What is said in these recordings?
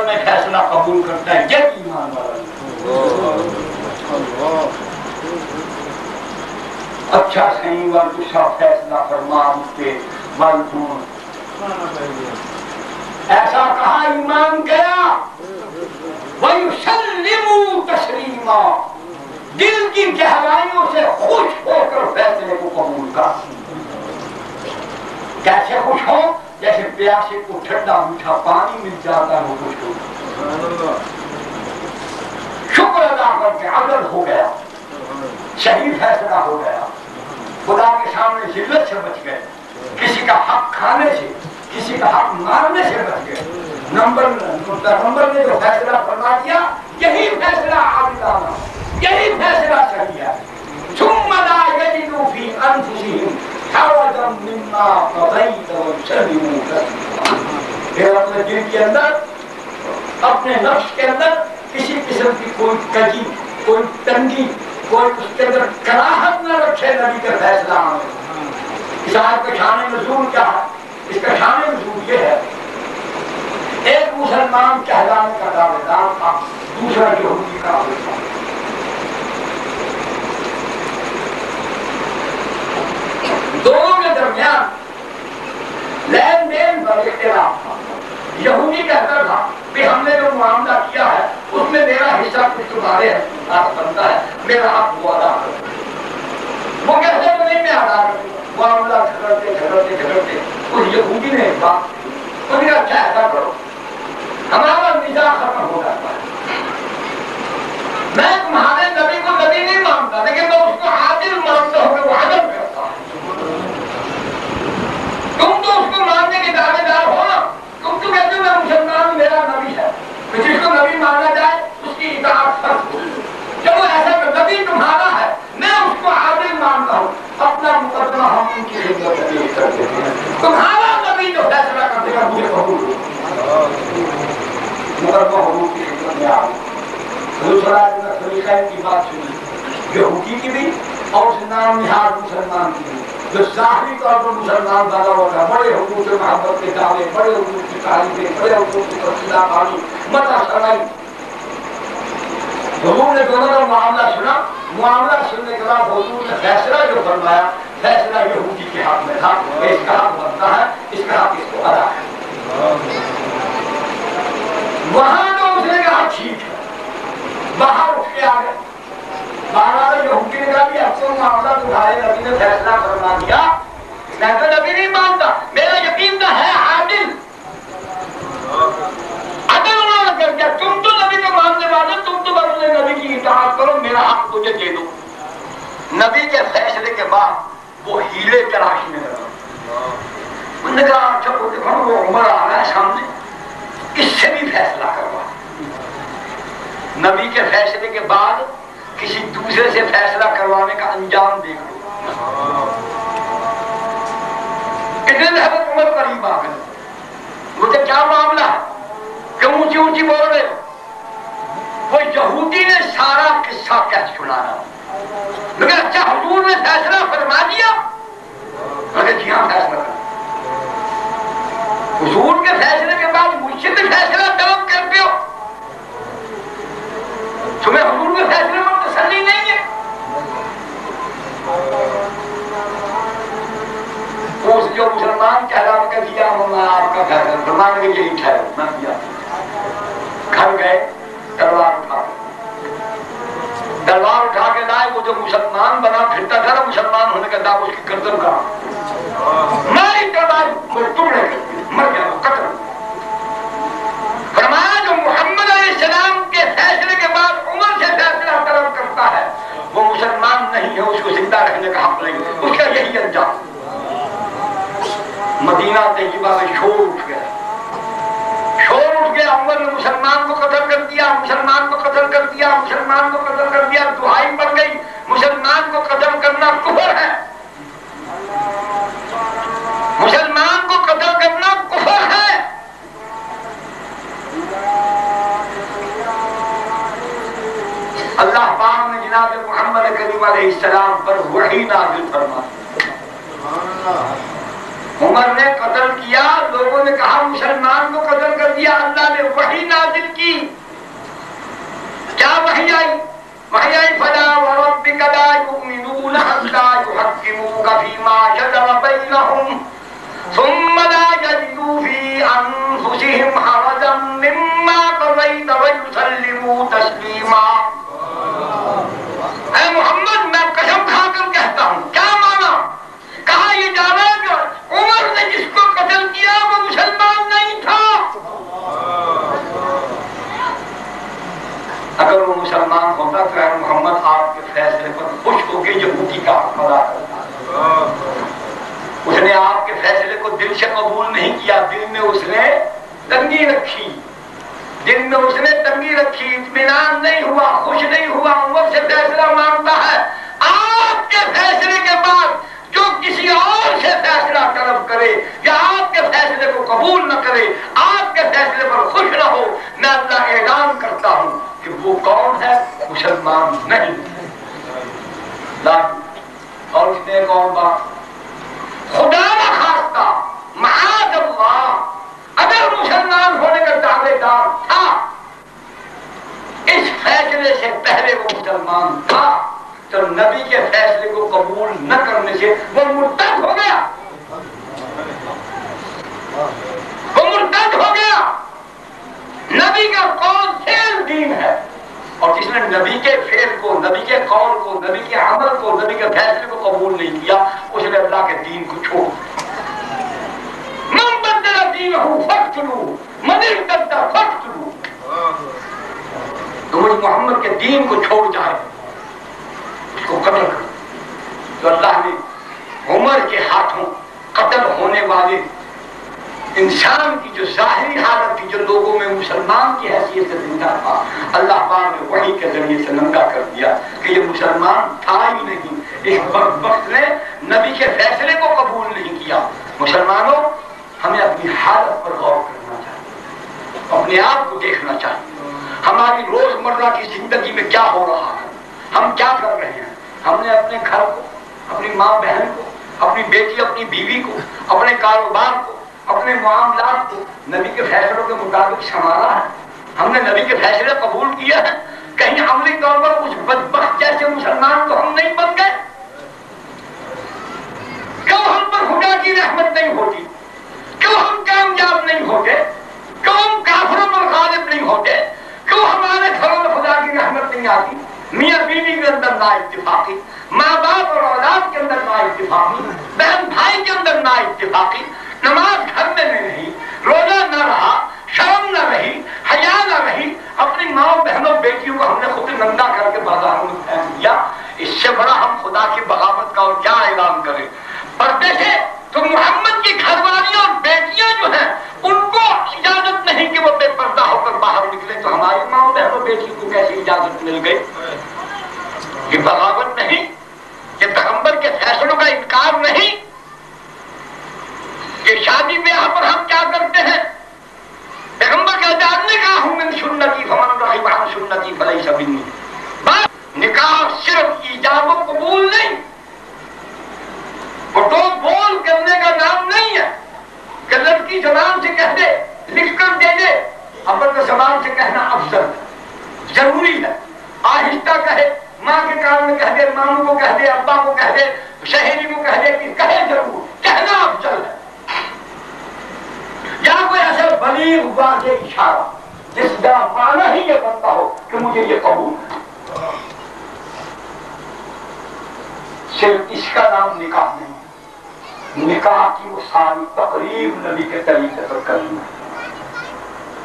میں فیصلہ قبول کرتا ہے، یہ ایمان والا۔ اچھا صحیح والدشا فیصلہ فرما کے والدون ایسا کہا ایمان گیا وَيُسَلِّمُوا تَسْلِيمًا، دل کی گہرائیوں سے خوش ہو کر فیصلے کو قبول کر۔ کیسے خوش ہو؟ جیسے پیاسے کو ٹھنڈا میٹھا پانی مل جاتا ہے وہ خوش ہو، شکر ادا کر کے عدل ہو گیا، صحیح فیصلہ ہو گیا، خدا کے سامنے ذلت سے بچ گئے، کسی کا حق کھانے سے، کسی کا حق مارنے سے بچ گئے۔ نمبر نے جو فیصلہ فرما دیا یہی فیصلہ عادلانہ، یہی فیصلہ صحیح ہے۔ ثم لا يجدوا في انفسهم حرجا مما قضيت ويسلموا تسليما، پھر اپنے دل کے اندر، اپنے نفس کے اندر کسی قسم کی کوئی کجی، کوئی تنگی، کوئی اس کے اندر کراہت نہ رکھے نبی کے فیصلہ میں۔ اس آیت کا شان نزول کیا ہے؟ اس کا شان نزول یہ ہے، ایک مسلمان کہلانے کا دعوے دار تھا، دوسرا یہودی کا تھا۔ دونوں کے درمیان لین دین پر اختلاف تھا۔ یہودی کہتا تھا کہ ہم نے جو معاملہ کیا ہے اس میں میرا حصہ کچھ تمہارے حق بنتا ہے، میرا حق وہ ادا کرو۔ وہ کہتے تو نہیں میں ادا کروں، معاملہ جھگڑتے اس یہودی نے ایک بات کی، اس نے اچھا ایسا کرو ہمارا نظام ختم ہو جاتا ہے، میں تمہارے نبی کو نبی نہیں مانتا لیکن میں اس کو عادل مانتا ہوں کہ وہ عدل کرتا ہے۔ تم تو اس کو ماننے کے دعوے دار ہو نا، تم تو کہتے ہو میں مسلمان، میرا نبی ہے، جس کو نبی مانا جائے اس کی اطاعت فرض ہو۔ چلو ایسا کہ نبی تمہارا ہے، میں اس کو عادل مانتا ہوں، اپنا مقدمہ ہم ان کی خدمت میں پیش کر دیتے ہیں، تمہارا نبی جو فیصلہ کر دے گا مجھے قبول ہو۔ مقدمہ حضور کی خدمت میں آ گئی، حضور صلی اللہ علیہ وسلم خلیفہ کی بات سنی، یہودی کی بھی اور اس نام نہاد مسلمان کی بھی، جو ظاہری طور پر مسلمان زیادہ ہوتا ہے، بڑے حقوق سے محبت کے دعوے، بڑے حقوق کی تعریفیں، بڑے حقوق کی تفصیلات آنی، مدح سنائی۔ حضور نے دونوں کا معاملہ سنا، معاملہ سننے کے بعد حضور نے فیصلہ جو فرمایا، فیصلہ یہودی کے حق میں تھا کہ اس کا حق بنتا ہے، اس کا حق اس کو ادا ہے۔ وہاں تو اس نے کہا ٹھیک ہے، باہر اٹھ کے آ گئے، باہر یہودی نے کہا کہ اب تو معاملہ تمہارے نبی نے فیصلہ فرما دیا، میں تو نبی نہیں مانتا، میرا یقین تو ہے عادل، عدل نہ کر کے تم تو نبی کو ماننے والے، تم تو بس نبی کی اطاعت کرو، میرا حق تجھے دے دو۔ نبی کے فیصلے کے بعد وہ ہیلے تراشنے لگا، انہوں نے کہا اچھا وہ دیکھو وہ عمر آ رہا ہے سامنے، اس سے بھی فیصلہ کروا۔ نبی کے فیصلے کے بعد کسی دوسرے سے فیصلہ کروانے کا انجام دیکھ لو۔ اتنے میں حضرت عمر قریب آ گئے، مجھے کیا معاملہ ہے کہ اونچی اونچی بول رہے ہو؟ وہ یہودی نے سارا قصہ کہہ سنایا، لیکن اچھا حضور نے فیصلہ فرما دیا؟ جی ہاں فیصلہ کر، حضور کے فیصلے کے بعد مجھ سے بھی فیصلہ طلب کرتے ہو؟ تمہیں حضور کے فیصلے پر تسلی نہیں ہے؟ اس جو مسلمان کہلانے کا دیا میں آپ کا فیصلہ فرمانے کے یہی ٹھہرو، میں دیا۔ گھر گئے، تلوار اٹھا کے لائے، وہ جو مسلمان بنا پھرتا تھا نا مسلمان ہونے کا دعویٰ، اس کی گردن کا ماری تلوار ٹکڑے مر گیا، قتل۔ فرمایا جو محمد علیہ السلام کے فیصلے کے بعد عمر سے فیصلہ طلب کرتا ہے وہ مسلمان نہیں ہے، اس کو زندہ رہنے کا حق نہیں، اس کا یہی انجام۔ مدینہ طیبہ میں شور اٹھ گیا، عمر نے مسلمان کو قتل کر دیا، مسلمان کو قتل کر دیا، مسلمان کو قتل کر دیا، دہائی پڑ گئی مسلمان کو قتل کرنا کفر ہے، مسلمان کو قتل کرنا کفر ہے۔ اللہ پاک نے جناب محمد کریم علیہ السلام پر وحی نازل فرمائی۔ عمر نے قتل کیا، لوگوں نے کہا مسلمان کو قتل کر دیا، اللہ نے وحی نازل يحكموك فيما شجر بينهم ثم لا يجدوا في أنفسهم حرجا مما قضيت ويسلموا تسليما. اے محمد میں قسم کھا کر کہتا ہوں، کیا مانا؟ کہا یہ جانا کہ عمر نے جس کو قتل کیا وہ مسلمان نہیں تھا. اگر وہ مسلمان ہوتا تو اے محمد آپ کے فیصلے پر خوش ہو کے یہودی کا حق ادا کرتا. اس نے آپ کے فیصلے کو دل سے قبول نہیں کیا، دل میں اس نے تنگی رکھی، دل میں اس نے تنگی رکھی، اطمینان نہیں ہوا، خوش نہیں ہوا. عمر سے فیصلہ مانگتا ہے. آپ کے فیصلے کے بعد جو کسی اور سے فیصلہ طلب کرے یا آپ کے فیصلے کو قبول نہ کرے، آپ کے فیصلے پر خوش نہ ہو، میں اللہ اعلان کرتا ہوں کہ وہ کون ہے؟ مسلمان نہیں. اور اس نے ایک اور بات، خدا نہ خواستہ معاذ اللہ اگر مسلمان ہونے کا دعوے دار تھا، اس فیصلے سے پہلے وہ مسلمان تھا، تو نبی کے فیصلے کو قبول نہ کرنے سے وہ مرتد ہو گیا. وہ مرتد ہو گیا. نبی کا قول فعل دین ہے، اور جس نے نبی کے فعل کو، نبی کے قول کو، نبی کے عمل کو، نبی کے فیصلے کو قبول نہیں کیا، اس نے اللہ کے دین کو چھوڑ. من بدل دینہ فاقتلوہ من ارتد فاقتلوہ. تو مجھ محمد کے دین کو چھوڑ جائے اس کو قتل کرو. تو اللہ نے عمر کے ہاتھوں قتل ہونے والے انسان کی جو ظاہری حالت تھی، جو لوگوں میں مسلمان کی حیثیت سے زندہ تھا، اللہ پاک نے وحی کے ذریعے سے ننگا کر دیا کہ یہ مسلمان تھا ہی نہیں. اس بدبخت نے نبی کے فیصلے کو قبول نہیں کیا. مسلمانوں، ہمیں اپنی حالت پر غور کرنا چاہیے، اپنے آپ کو دیکھنا چاہیے. ہماری روزمرہ کی زندگی میں کیا ہو رہا ہے، ہم کیا کر رہے ہیں. ہم نے اپنے گھر کو، اپنی ماں بہن کو، اپنی بیٹی اپنی بیوی کو، اپنے کاروبار کو، اپنے معاملات کو نبی کے فیصلوں کے مطابق سنبھالا ہے. ہم نے نبی کے فیصلے قبول کیا ہے. کہیں عملی طور پر کچھ بدبخت جیسے مسلمان تو ہم نہیں بن گئے. کیوں ہم پر خدا کی رحمت نہیں ہوتی؟ کیوں ہم کامیاب نہیں ہوتے؟ کیوں ہم کافروں پر غالب نہیں ہوتے؟ کیوں ہمارے گھروں میں خدا کی رحمت نہیں آتی؟ میاں بیوی کے اندر نا اتفاقی، ماں باپ اور اولاد کے اندر نا اتفاقی، بہن بھائی کے اندر نا اتفاقی، نماز گھر میں نہیں، روزہ نہ رہا، شرم نہ رہی، حیا نہ رہی. اپنی ماں بہنوں بیٹیوں کو ہم نے خود ننگا کر کے بازاروں میں پھینک دیا. اس سے بڑا ہم خدا کی بغاوت کا اور کیا اعلان کریں. پردے سے تو محمد کی گھر والی اور بیٹیاں جو ہیں ان کو اجازت نہیں کہ وہ بے پردہ ہو کر باہر نکلے، تو ہماری ماں بہنوں بیٹیوں کو کیسی اجازت مل گئی؟ یہ بغاوت نہیں، یہ پیغمبر کے فیصلوں کا انکار نہیں. کہ شادی بیاہ پر ہم کیا کرتے ہیں؟ پیغمبر کا اجازت نے کہا ہوں من سنتی فمن رغب عن سنتی فلیس منی. بس نکاح صرف ایجاب و قبول نہیں، فوٹو بول کرنے کا نام نہیں ہے کہ لڑکی زبان سے کہہ دے، لکھ کر دے دے. ابر زبان سے کہنا افضل ضروری ہے. آہستہ کہے، ماں کے کان میں کہہ دے، ماموں کو کہہ دے، ابا کو کہہ دے، شہری کو کہہ دے، کہ کہے ضرور، کہنا افضل ہے. یا کوئی ایسا بلیغ واضح اشارہ جس کا معنی ہی یہ بنتا ہو کہ مجھے یہ قبول ہے. صرف اس کا نام نکاح نہیں، نکاح کی وہ ساری تقریب نبی کے طریقے پر کرنا ہے.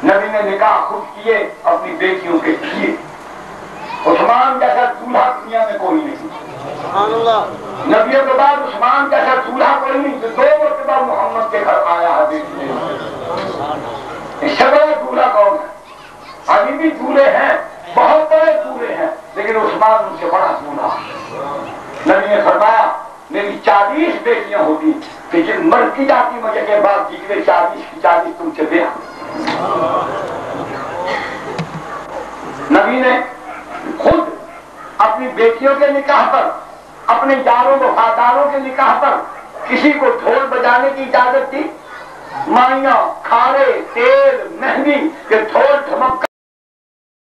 نبی نے نکاح خود کیے، اپنی بیٹیوں کے کیے. عثمان جیسا دولہا دنیا میں کوئی نہیں. نبیوں کے بعد عثمان جیسا دولہا کوئی نہیں. جو 2 مرتبہ محمد کے گھر آیا ہے بیٹی، اس سے بڑے دولہا کون ہے؟ ابھی بھی دولہے ہیں، بہت بڑے دولہے ہیں، لیکن عثمان ان سے بڑا دولہا. نبی نے فرمایا میری 40 بیٹیاں ہوتی کہ جن مرتی جاتی مجھے کے بعد جگرے 40 کی 40 تم سے بیاہ. نبی نے خود اپنی بیٹیوں کے نکاح پر، اپنے یاروں وفاداروں کے نکاح پر کسی کو ڈھول بجانے کی اجازت دی؟ مائیاں، کھارے، تیل، مہندی کے ڈھول